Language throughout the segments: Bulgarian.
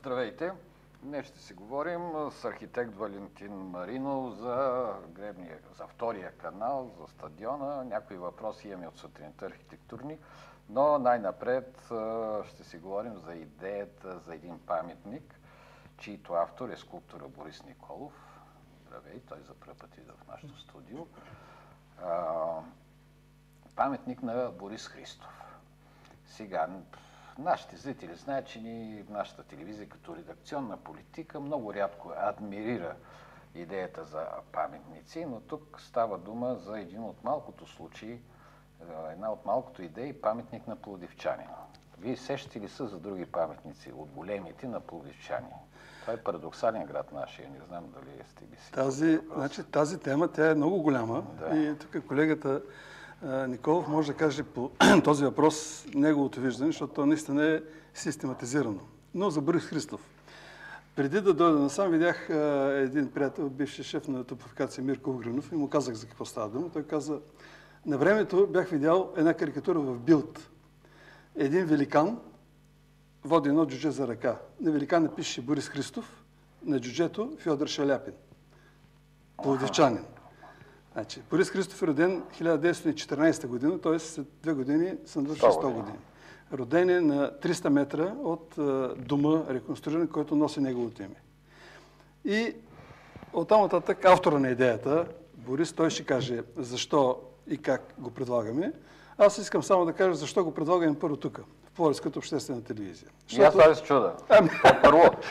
Здравейте! Днес ще си говорим с архитект Валентин Маринов за втория канал, за стадиона. Някои въпроси имаме от сутринта архитектурни, но най-напред ще си говорим за идеята за един паметник, чийто автор е скулптора Борис Николов. Здравей, той за първи път идва в нашото студио. Паметник на Борис Христов. Сега, нашите зрители знаят, че нашата телевизия като редакционна политика много рядко адмирира идеята за паметници, но тук става дума за един от малкото случаи, една от малкото идеи, паметник на пловдивчанина. Вие сещате ли са за други паметници от големите на пловдивчани? Това е парадоксален град нашия, не знам дали сте би си... Тази тема, тя е много голяма, да. И тук колегата Николов може да каже по този въпрос неговото виждане, защото то наистина е систематизирано. Но за Борис Христов. Преди да дойда насам, видях един приятел, бивши шеф на топофикация Мирко Угринов и му казах за какво става дума. Той каза, на времето бях видял една карикатура в Билд. Един великан води едно джудже за ръка. На великана пише Борис Христов, на джуджето Фьодор Шаляпин. Пловдивчанин. Значи, Борис Христов е роден 1914 година, т.е. след 2 години са навършили 100 години. Роден е на 300 метра от дома, реконструиран, който носи неговото име. И оттам нататък автора на идеята, Борис, той ще каже защо и как го предлагаме. Аз искам само да кажа защо го предлагаме първо тук, в Пловдивската обществена телевизия. И аз това се чуда.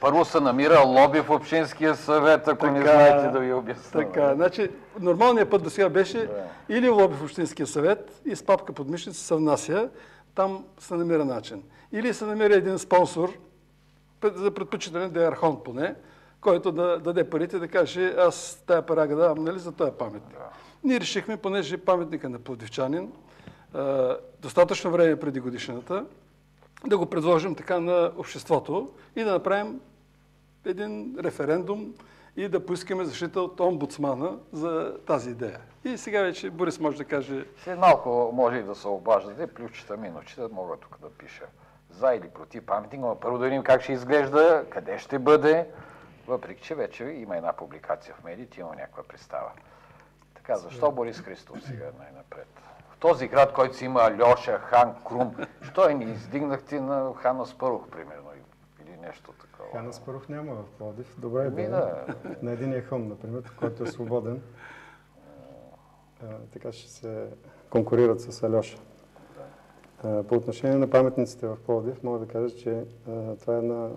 Първо се намира лоби в Общинския съвет, ако не знаете да ви обясня. Така, значи нормалният път до сега беше или лоби в Общинския съвет и с папка под мишница се внася, там се намира начин. Или се намира един спонсор, за предпочитане да е архон поне, който да даде парите, да каже, аз тая пара ga давам, нали, за този паметник. Ние решихме, понеже паметника на пловдивчанин, достатъчно време преди годишната, да го предложим така на обществото и да направим един референдум и да поискаме защита от омбудсмана за тази идея. И сега вече Борис може да каже... След малко може и да се обаждате, плюсчета, минусчета, мога тук да пиша за или против паметника, но първо да видим как ще изглежда, къде ще бъде, въпреки че вече има една публикация в медиите, има някаква представа. Така, защо Борис Христов сега най-напред? В този град, който си има Алеша, Хан, Крум, що ни издигнахте на Хан Аспарух, примерно, или нещо такова? Хан Аспарух няма в Пловдив. Добре е да на единия хълм, например, който е свободен. Така ще се конкурират с Алеша. По отношение на паметниците в Пловдив, мога да кажа, че това е една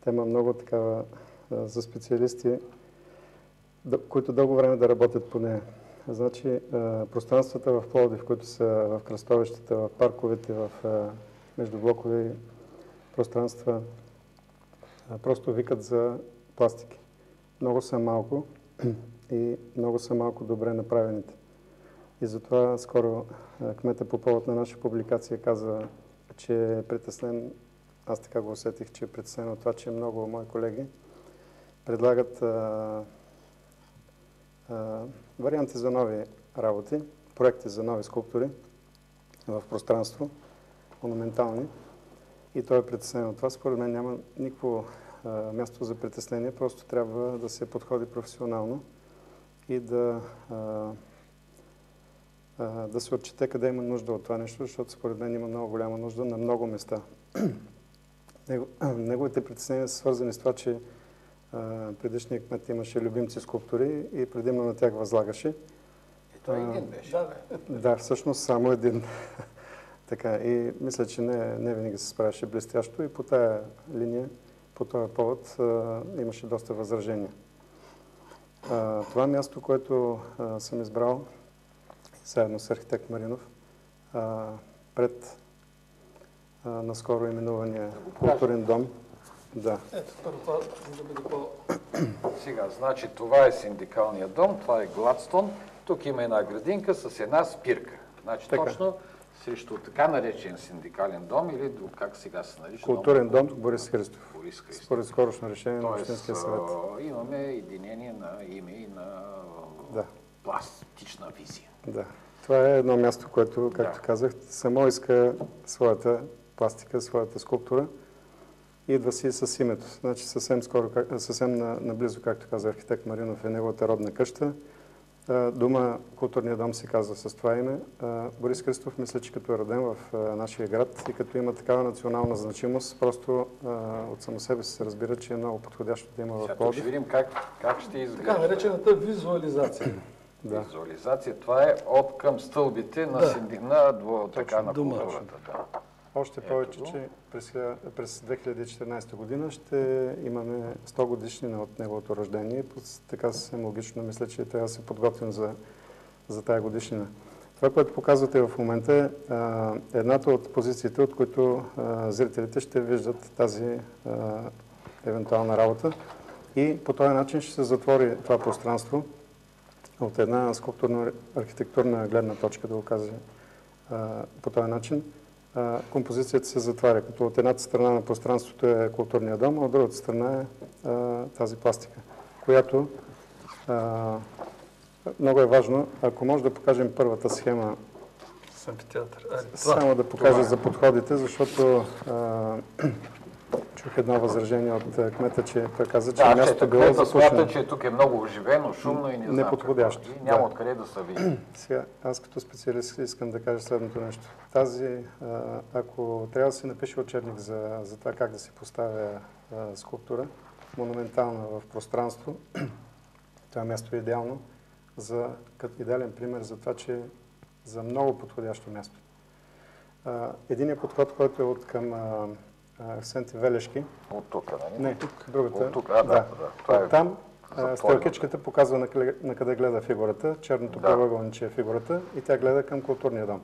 тема много такава за специалисти, които дълго време да работят по нея. Значи, пространствата в Пловдив, които са в кръстовищата, в парковете, в междублокови пространства, просто викат за пластики. Много са малко и много са малко добре направените. И затова скоро кмета по повод на наша публикация каза, че е притеснен, аз така го усетих, че е притеснен от това, че много мои колеги предлагат варианти за нови работи, проекти за нови скулптури в пространство, монументални. И той е притеснен от това. Според мен няма никакво място за притеснение, просто трябва да се подходи професионално и да се отчете къде има нужда от това нещо, защото според мен има много голяма нужда на много места. Неговите притеснения са свързани с това, че предишният кмет имаше любимци скулптури и предимно на тях възлагаше. И той един беше. Да, всъщност само един. Така, и мисля, че не винаги се справяше блестящо и по тая линия, по този повод имаше доста възражения. Това място, което съм избрал заедно с архитект Маринов, пред наскоро именувания културен дом. Да. Ето, първо това, за да бъде по... Сега, значи това е синдикалният дом, това е Гладстон. Тук има една градинка с една спирка. Значи така. Точно срещу така наречен синдикален дом или как сега се нарича? Културен дом Борис Христов. Борис Христов. Според скорошно решение на Общинския съвет. Имаме единение на име и на пластична визия. Да. Това е едно място, което, както казах, само иска своята пластика, своята скулптура. идва си с името. Значи съвсем скоро, съвсем наблизо, както каза архитект Маринов, е неговата родна къща. Дома, културния дом се казва с това име. Борис Христов, мисля, че като е роден в нашия град и като има такава национална значимост, просто от само себе се разбира, че е много подходящо да има в Пловдив. Ще видим как ще изглежда. Така наречената визуализация. Да. Визуализация, това е от към стълбите на на културата. Да. Още повече, че през 2014 година ще имаме 100 годишнина от неговото рождение. Така съвсем логично мисля, че трябва да се подготвим за тая годишнина. Това, което показвате в момента е едната от позициите, от които зрителите ще виждат тази евентуална работа. И по този начин ще се затвори това пространство от една скулптурно-архитектурна гледна точка, да го кажа по този начин. Композицията се затваря, като от едната страна на пространството е културния дом, а от другата страна е тази пластика, която много е важно. Ако може да покажем първата схема, само да покажа за подходите, защото чух едно възражение от кмета, че той каза, че мястото било запушено. Че тук е много оживено, шумно и не знам неподходящо. Няма откъде да се види. Сега, аз като специалист искам да кажа следното нещо. Ако трябва да се напише учебник за това как да се поставя скулптура, монументална в пространство, това място е идеално, като идеален пример за това, че за много подходящо място. Единият подход, който е от към Аксенти Велешки. От тук, нали? Не, другата. От тук, да. Там стрелкичката показва на къде гледа фигурата, черното правъгълниче е фигурата и тя гледа към културния дом.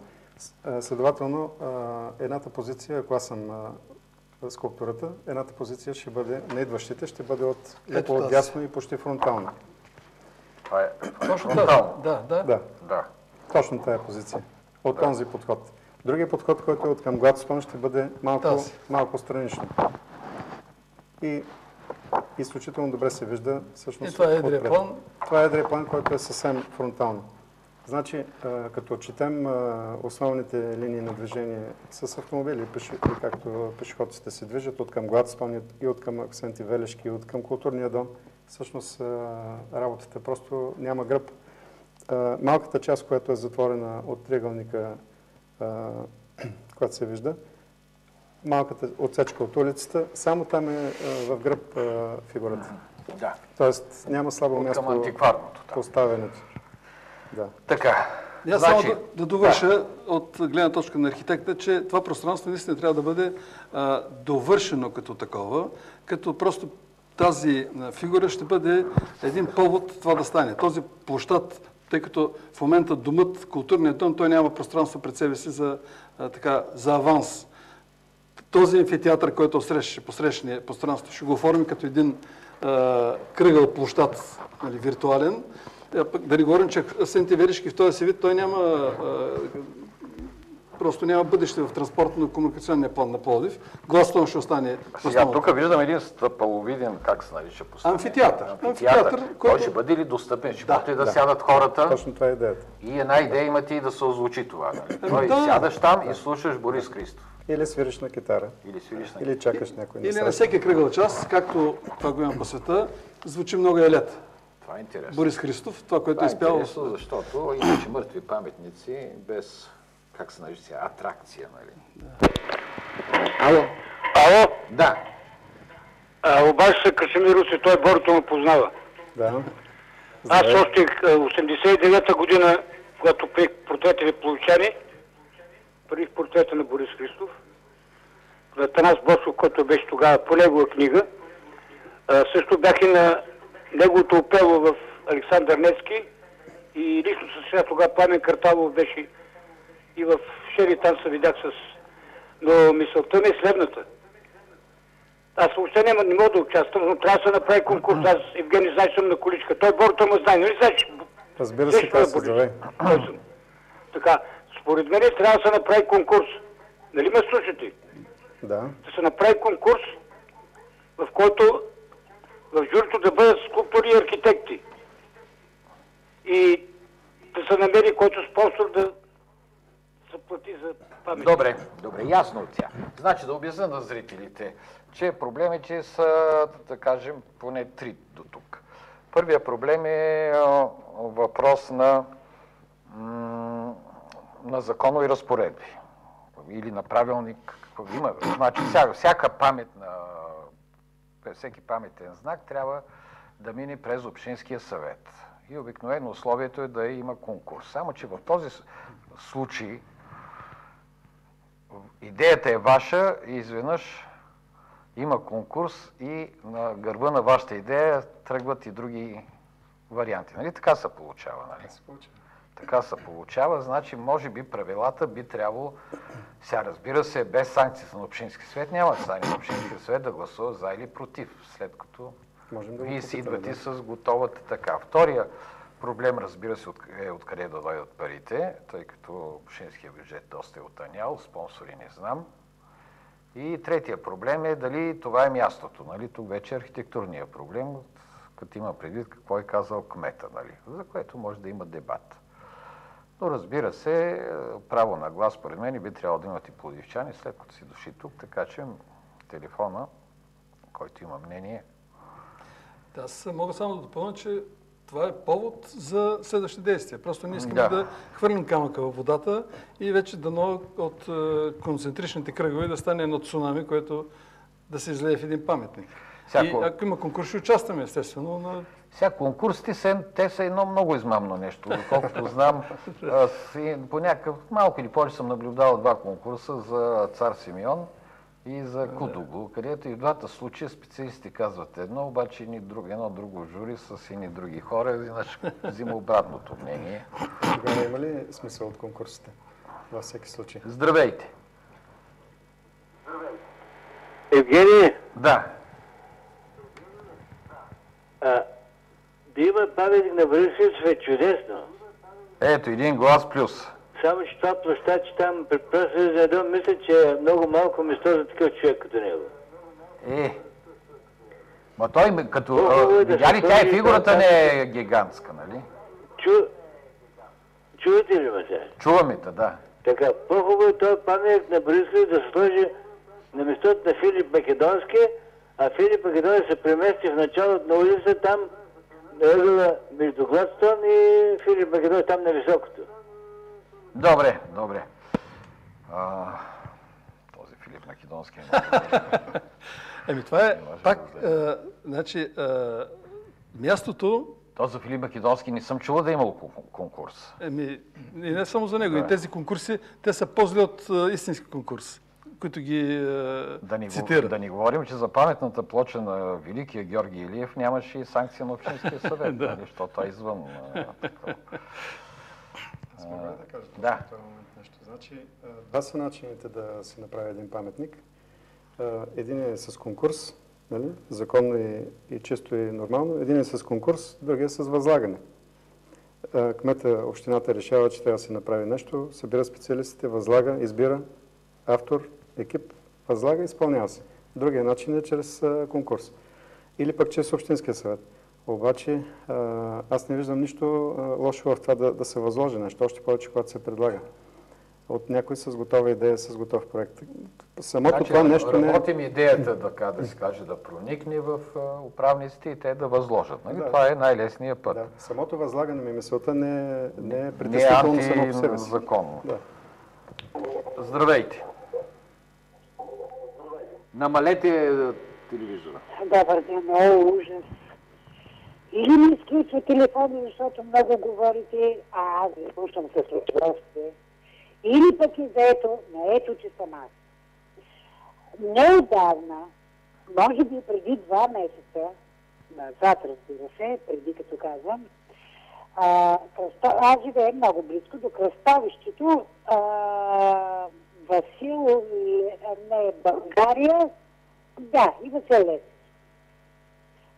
Следователно, едната позиция, ако аз съм скулптурата, едната позиция ще бъде, на идващите, ще бъде от дясно и почти фронтално. Това е точно фронтално? Да. Точно тая позиция. От този подход. Другия подход, който е от към Гладстон, ще бъде малко странично. И изключително добре се вижда всъщност. И това е едрия план? Това е едрия план, който е съвсем фронтално. Значи, като отчетем основните линии на движение с автомобили, както пешеходците се движат от към Гладстон и от към Аксенти Велешки, и от към културния дом, всъщност работата просто няма гръб. Малката част, която е затворена от триъгълника, която се вижда, малката отсечка от улицата, само там е в гръб фигурата. Да. Тоест няма слабо място към антикварното. поставянето. Да. Така. Аз само да довърша от гледна точка на архитекта, че това пространство наистина трябва да бъде довършено като такова, като просто тази фигура ще бъде един повод това да стане. Този площад, тъй като в момента домът, културният дом, той няма пространство пред себе си за аванс. Този амфитеатър, който е посрещния пространство, ще го оформи като един кръгъл площад, нали, виртуален. Да не говорим, че Аксенти Велешки в този си вид, той просто няма бъдеще в транспортно-комуникационния план на Пловдив. Гладстон ще остане. Сега тук виждам един стъпаловиден, как се нарича постановление? Амфитеатър. Той ще бъде ли достъпен? Ще може да сядат хората? Точно това е идеята. И една идея имате и да се озвучи това. Той сядаш там и слушаш Борис Христов. Или свириш на китара. Или чакаш някой на Или на всеки кръгъл час, както това го имам по света, звучи много елет. Това е интересно. Борис Христов, това, което е изпял. Защото иначе мъртви паметници без, как се нарича, атракция, нали? Ало? Да. Обаче се Красимир Руси, той Борито ме познава. Да. Аз още 89-та година, когато приех портрета ви Пловдивчани, приех портрета на Борис Христов, на Атанас Босов, който беше тогава по негова книга. Също бях и на неговото опело в Александър Невски и лично със сега тогава Пламен Карталов беше и в Шери, там се видях с... Но мисълта ми е следната. Аз въобще не мога да участвам, но трябва да се направи конкурс. Аз, Евгений, знаеш, съм на количка. Той Борито ме знае, нали знаеш? Разбира се, това се здравей. Така, според мен трябва да се направи конкурс. Нали ме слушате? Да. Да се направи конкурс, в който в журито да бъдат скулптори и архитекти. И да се намери който спонсор да се плати за памет. Добре, ясно от тя. Значи да обясня на зрителите, че проблемите са, да кажем, поне 3 до тук. Първият проблем е въпрос на законови разпоредби или на правилник. Има, значи всеки паметен знак трябва да мине през общинския съвет. И обикновено условието е да има конкурс. Само че в този случай идеята е ваша и изведнъж има конкурс и на гърба на вашата идея тръгват и други варианти. Нали? Така се получава, нали? Така се получава, значи може би правилата би трябвало, сега разбира се, без санкцията на Общински съвет няма да стане на Общинския съвет да гласува за или против, след като вие си идвате с готовата така. Втория проблем, разбира се, е откъде да дойдат парите, тъй като общинския бюджет доста е отънял, спонсори не знам. И третия проблем е дали това е мястото. Нали? Тук вече е архитектурния проблем, като има предвид какво е казал кмета, нали? За което може да има дебат. Но разбира се, право на глас, според мен, би трябвало да имат и пловдивчани, след като си дошли тук, така че телефона, който има мнение. Да, аз мога само да допълня, че това е повод за следващи действия. Просто не искаме да хвърлим камъка във водата и вече дано от концентричните кръгове да стане едно цунами, което да се излее в един паметник. И ако има конкурс, ще участваме, естествено. Сега конкурсите, те са едно много измамно нещо. Доколкото знам, по някакъв малко или повече съм наблюдавал 2 конкурса за Цар Симеон и за Кудоглу, където и в двата случая специалисти казват едно, обаче едно друго жури с едни други хора, иначе взима обратното мнение. Тогава има ли смисъл от конкурсите във всеки случай? Здравейте! Евгений? Да. Да има паметник на Борис Христов е чудесно. Ето, 1 глас плюс. Само, че това площад, че там предпръсва за едно, мисля, че е много малко место за такъв човек като него. Ма той, като видя ли, тя и фигурата не е гигантска, нали? Чувате ли ме сега? Чуваме те, да. Така, по-хубаво е този паметник на Борис Христов да се сложи на местото на Филип Македонски, а Филип Македонски се премести в началото на улица, там на ъгъла между Гладстон и Филип Македонски, там на високото. Добре. Този Филип Македонски е много. Това е пак, значи, мястото... То за Филип Македонски не съм чувал да е имал конкурс. И не само за него. И тези конкурси, те са по-зле от истински конкурс, които ги цитират. Да ни говорим, че за паметната плоча на Великия Георги Илиев нямаше и санкция на Общинския съвет, защото той е извън. Да. Значи, два са начините да се направи един паметник. Един е с конкурс, нали? Законно и чисто и нормално. Един е с конкурс, другия е с възлагане. Кмета, общината решава, че трябва да се направи нещо, събира специалистите, възлага, избира автор, екип, възлага и изпълнява се. Другия начин е чрез конкурс. Или пък чрез Общинския съвет. Обаче аз не виждам нищо лошо в това да се възложи нещо, още повече, когато се предлага от някой с готова идея, с готов проект. Самото това нещо не е... Работим идеята, да се каже, да проникне в управниците и те да възложат. Нали? Това е най-лесният път. Да. Самото възлагане ми мисълта не е притеснително само по себе си. Законно. Здравейте! Намалете телевизора. Добър ден, много ужас. Или ми изключва телефона, защото много говорите, а аз ви слушам с удоволствие. Или пък и заето, ето, че съм аз. Неотдавна, може би преди 2 месеца, назад, разбира се, преди като казвам, аз живея много близко до кръстовището Васил, не България, да, и Васил Левски.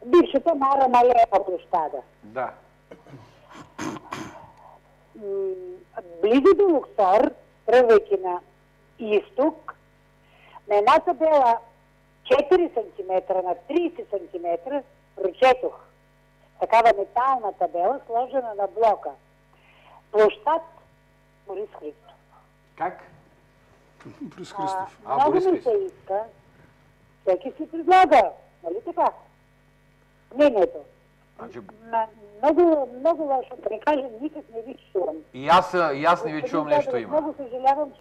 Бившата Мара Малеева площада. Да. Близо до Луксор, тръгвайки на изток, на една табела 4 см на 30 см прочетох. Такава метална табела, сложена на блока. Площад Борис Христов. Как? Борис Христов. Много Борис ми Христов. се иска. Всеки си предлага. Нали така? Мнението. Значи, Много лошо. Да не кажа, никак не ви чувам. и аз не ви чувам нещо има. Много съжалявам,